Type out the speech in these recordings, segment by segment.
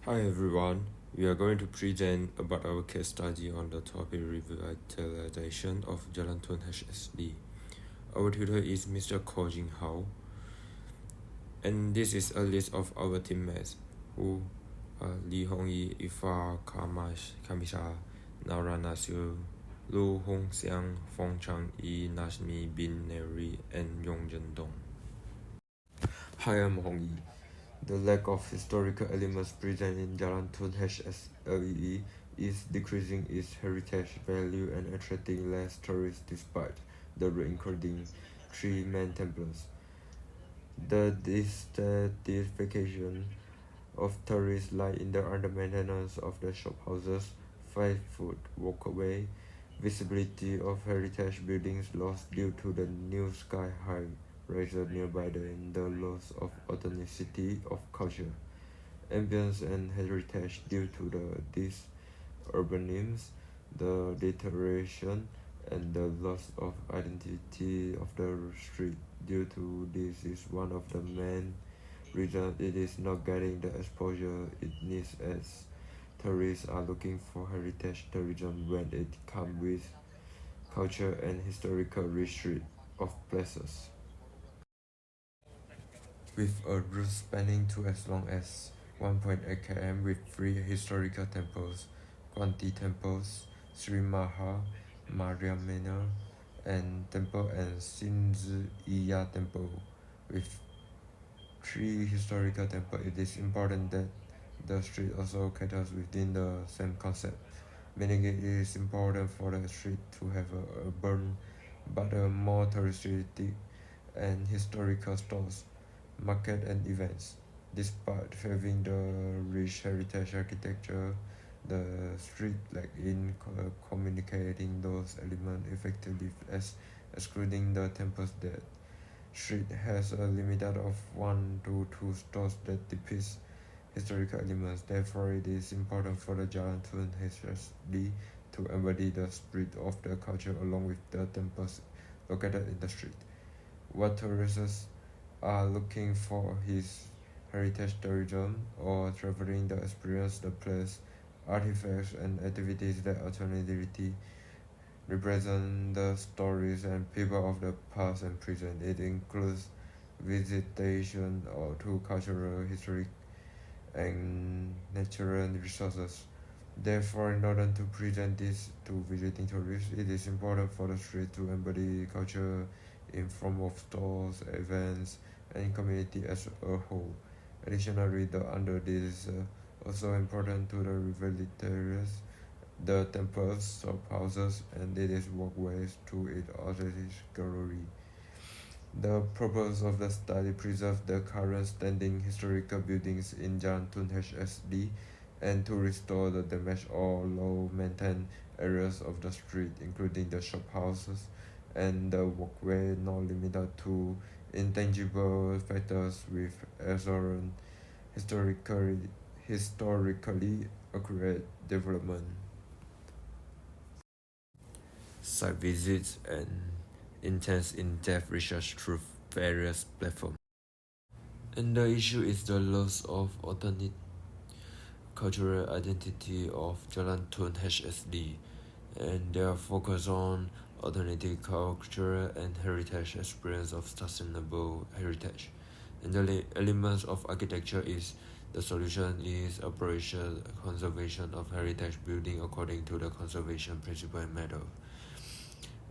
Hi everyone, we are going to present about our case study on the topic revitalization of Jalan HSD. Our tutor is Mr. Ko Jing Hao, and this is a list of our teammates who are Li Hongyi, IFFAH, KHAMISA, NAURA, NASIR, Lu Hongxiang, FONG, CHANG, NAJMI, Bin, NIERY, and YONG. Hi, I'm Hongyi. The lack of historical elements present in Jalan HSLE is decreasing its heritage value and attracting less tourists despite the re-including three main temples. The dissatisfaction of tourists lie in the under-maintenance of the shophouses, 5-foot walkway, visibility of heritage buildings lost due to the new sky-high riser nearby, and the loss of authenticity of culture, ambience and heritage due to these urbanisms, the deterioration and the loss of identity of the street. Due to this is one of the main reasons it is not getting the exposure it needs, as tourists are looking for heritage tourism when it comes with culture and historical history of places. With a route spanning to as long as 1.8 km with 3 historical temples, Kwanti temples, Sri Maha, Mariamena, and temple and Sinzi Iya temple. With 3 historical temples, it is important that the street also caters within the same concept, meaning it is important for the street to have a urban but a more touristic and historical stores, market and events. Despite having the rich heritage architecture, the street lack in communicating those elements effectively, as excluding the temples. That street has a limit of 1 to 2 stores that depicts historical elements. Therefore, it is important for the Jalan HSD to embody the spirit of the culture along with the temples located in the street. What tourists are looking for his heritage tourism or traveling to experience the place, artifacts and activities that authenticity represent the stories and people of the past and present. It includes visitation or to cultural history and natural resources. Therefore, in order to present this to visiting tourists, it is important for the street to embody culture in form of stores, events, and community as a whole. Additionally, under this is also important to the revitalities, the temples, shophouses, and it is walkways to its authentic glory. The purpose of the study preserves the current standing historical buildings in Jalan HSD and to restore the damaged or low-maintained areas of the street, including the shophouses and the walkway, not limited to intangible factors with excellent historically accurate development, site visits, and intense in-depth research through various platforms. And the issue is the loss of authentic cultural identity of Jalan HSD, and their focus on authentic cultural and heritage experience of sustainable heritage. And the elements of architecture is the solution is operation conservation of heritage building according to the conservation principle and method.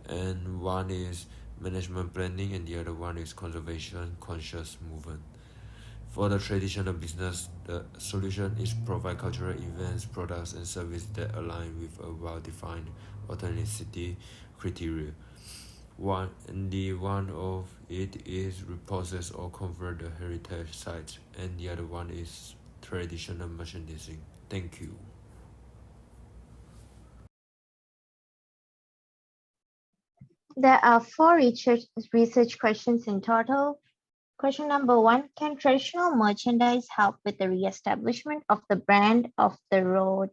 And one is management planning and the other one is conservation conscious movement. For the traditional business, the solution is provide cultural events, products, and services that align with a well-defined authenticity criteria. One of it is repossess or convert the heritage sites, and the other one is traditional merchandising. Thank you. There are 4 research questions in total. Question number 1, can traditional merchandise help with the re-establishment of the brand of the road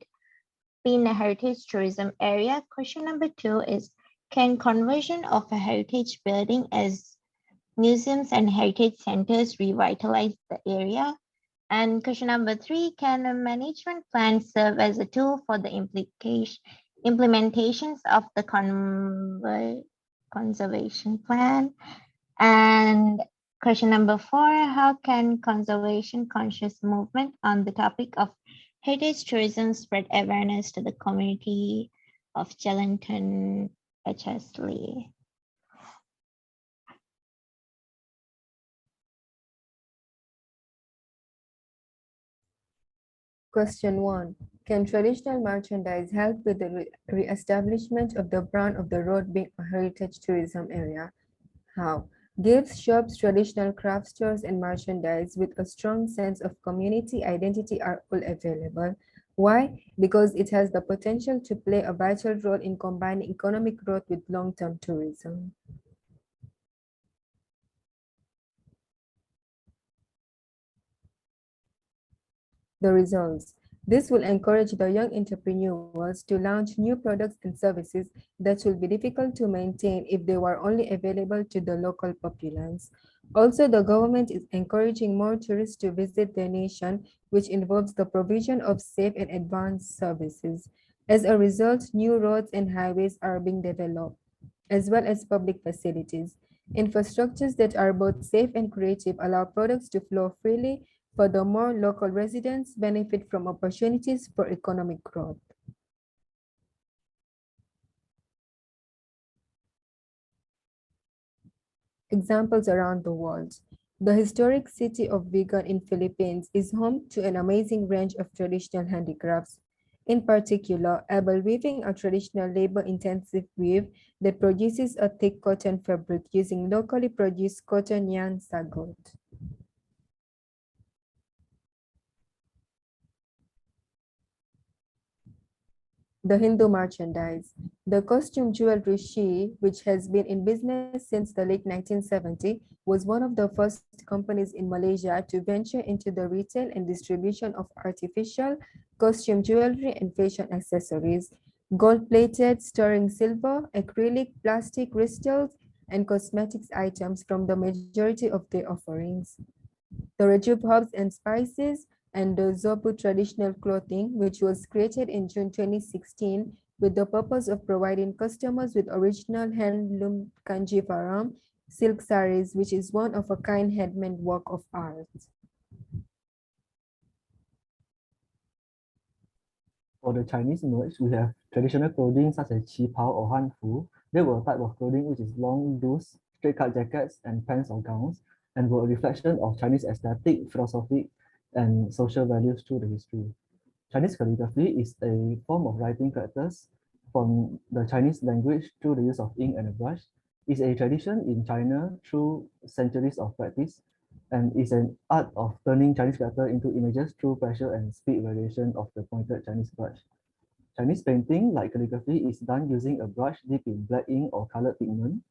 in a heritage tourism area? Question number 2 is, can conversion of a heritage building as museums and heritage centers revitalize the area? And question number 3, can a management plan serve as a tool for the implementations of the conservation plan? And question number 4, how can conservation conscious movement on the topic of heritage tourism spread awareness to the community of Jalan HSLE? Question 1. Can traditional merchandise help with the re-establishment of the brand of the road being a heritage tourism area? How? Gives shops, traditional craft stores, and merchandise with a strong sense of community identity are all available. Why? Because it has the potential to play a vital role in combining economic growth with long-term tourism. The results. This will encourage the young entrepreneurs to launch new products and services that will be difficult to maintain if they were only available to the local populace. Also, the government is encouraging more tourists to visit the nation, which involves the provision of safe and advanced services. As a result, new roads and highways are being developed, as well as public facilities. Infrastructures that are both safe and creative allow products to flow freely. Furthermore, local residents benefit from opportunities for economic growth. Examples around the world. The historic city of Vigan in Philippines is home to an amazing range of traditional handicrafts. In particular, able weaving, a traditional labor-intensive weave that produces a thick cotton fabric using locally produced cotton yarn sagot. The Hindu merchandise. The costume jewelry She, which has been in business since the late 1970s, was one of the first companies in Malaysia to venture into the retail and distribution of artificial costume jewelry and fashion accessories. Gold-plated, storing silver, acrylic, plastic, crystals, and cosmetics items from the majority of their offerings. The Rajub herbs and spices, and the Zopu traditional clothing, which was created in June 2016 with the purpose of providing customers with original handloom Kanjivaram silk saris, which is one of a kind handmade work of art. For the Chinese merch, we have traditional clothing such as qipao or hanfu. They were a type of clothing which is long, loose, straight-cut jackets and pants or gowns, and were a reflection of Chinese aesthetic, philosophy, and social values through the history. Chinese calligraphy is a form of writing characters from the Chinese language through the use of ink and a brush. It's a tradition in China through centuries of practice, and is an art of turning Chinese character into images through pressure and speed variation of the pointed Chinese brush. Chinese painting, like calligraphy, is done using a brush dipped in black ink or colored pigment.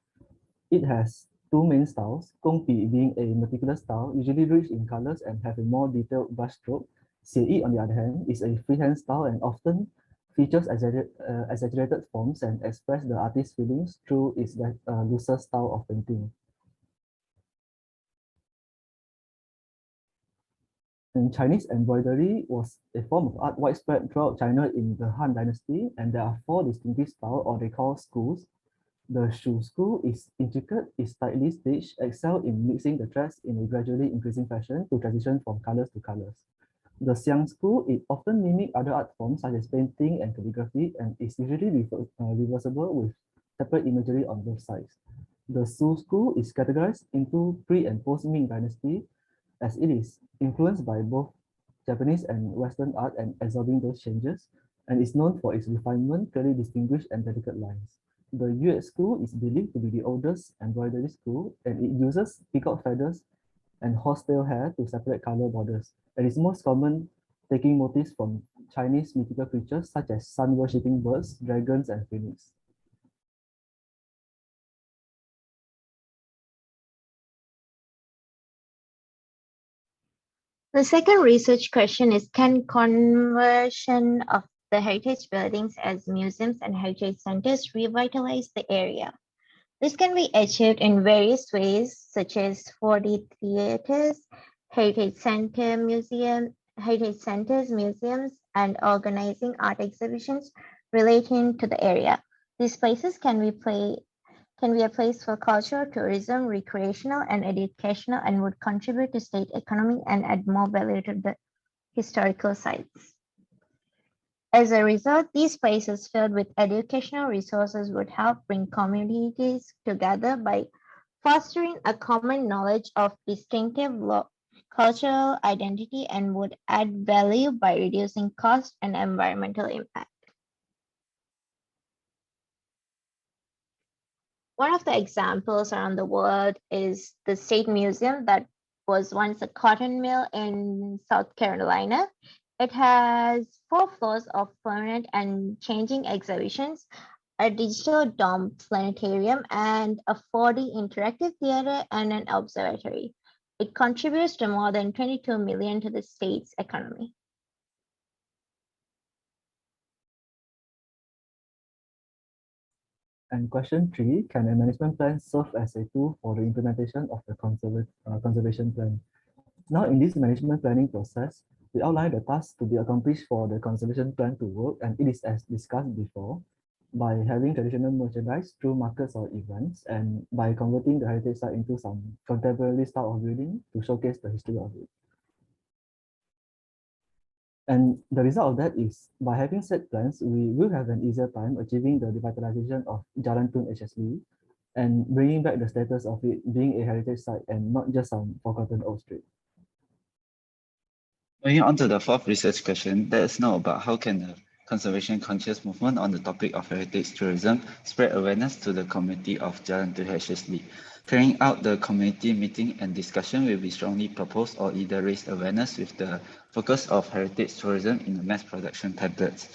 It has two main styles, Gongbi being a meticulous style, usually rich in colors and have a more detailed brush stroke. Xie on the other hand, is a freehand style and often features exaggerated forms and express the artist's feelings through its looser style of painting. And Chinese embroidery was a form of art widespread throughout China in the Han Dynasty, and there are four distinctive styles, or they call schools. The Shu school is intricate, is tightly stitched, excel in mixing the threads in a gradually increasing fashion to transition from colors to colors. The XIANG school, it often mimics other art forms such as painting and calligraphy, and is usually reversible with separate imagery on both sides. The Su school is categorized into pre- and post-Ming Dynasty, as it is influenced by both Japanese and Western art and absorbing those changes, and is known for its refinement, clearly distinguished and delicate lines. The Yue school is believed to be the oldest embroidery school, and it uses peacock feathers and horsetail hair to separate color borders, and is most common taking motifs from Chinese mythical creatures such as sun-worshipping birds, dragons, and phoenix. The second research question is, can conversion of the heritage buildings as museums and heritage centers revitalize the area? This can be achieved in various ways, such as 4D theaters, heritage centers, museums, and organizing art exhibitions relating to the area. These places can be a place for cultural, tourism, recreational, and educational, and would contribute to state economy and add more value to the historical sites. As a result, these places filled with educational resources would help bring communities together by fostering a common knowledge of distinctive cultural identity and would add value by reducing cost and environmental impact. One of the examples around the world is the State Museum that was once a cotton mill in South Carolina. It has 4 floors of permanent and changing exhibitions, a digital dome planetarium, and a 4D interactive theater and an observatory. It contributes to more than 22 million to the state's economy. And question 3, can a management plan serve as a tool for the implementation of the conservation plan? Now, in this management planning process, we outline the tasks to be accomplished for the conservation plan to work, and it is as discussed before, by having traditional merchandise through markets or events, and by converting the heritage site into some contemporary style of building to showcase the history of it. And the result of that is, by having set plans, we will have an easier time achieving the revitalization of Jalan Tun HSD and bringing back the status of it being a heritage site and not just some forgotten old street. Moving on to the 4th research question, let us know about how can a conservation conscious movement on the topic of heritage tourism spread awareness to the community of Jalan Tun HSD. Carrying out the community meeting and discussion will be strongly proposed or either raise awareness with the focus of heritage tourism in the mass production tablets.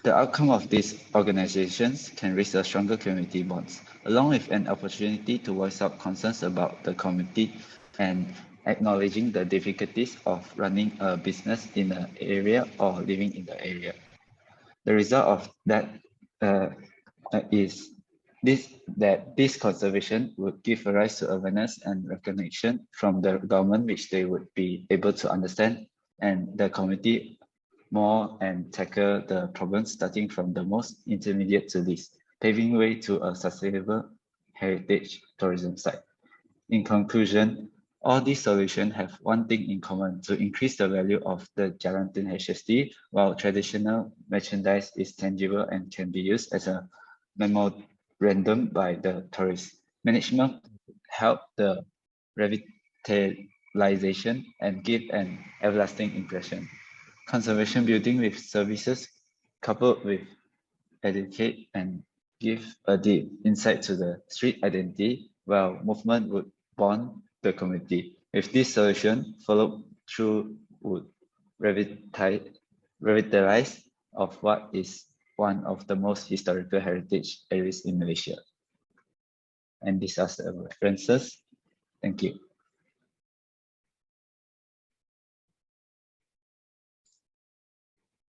The outcome of these organizations can raise a stronger community bonds, along with an opportunity to voice out concerns about the community and acknowledging the difficulties of running a business in the area or living in the area. The result of that is this conservation would give a rise to awareness and recognition from the government, which they would be able to understand, and the community more and tackle the problems starting from the most intermediate to least, paving way to a sustainable heritage tourism site. In conclusion, all these solutions have one thing in common: to increase the value of the Jalan Tun HSD, while traditional merchandise is tangible and can be used as a memorandum by the tourists. Management help the revitalization and give an everlasting impression. Conservation building with services coupled with educate and give a deep insight to the street identity, while movement would bond the community. With this solution, follow through would revitalize of what is one of the most historical heritage areas in Malaysia. And these are the references. Thank you.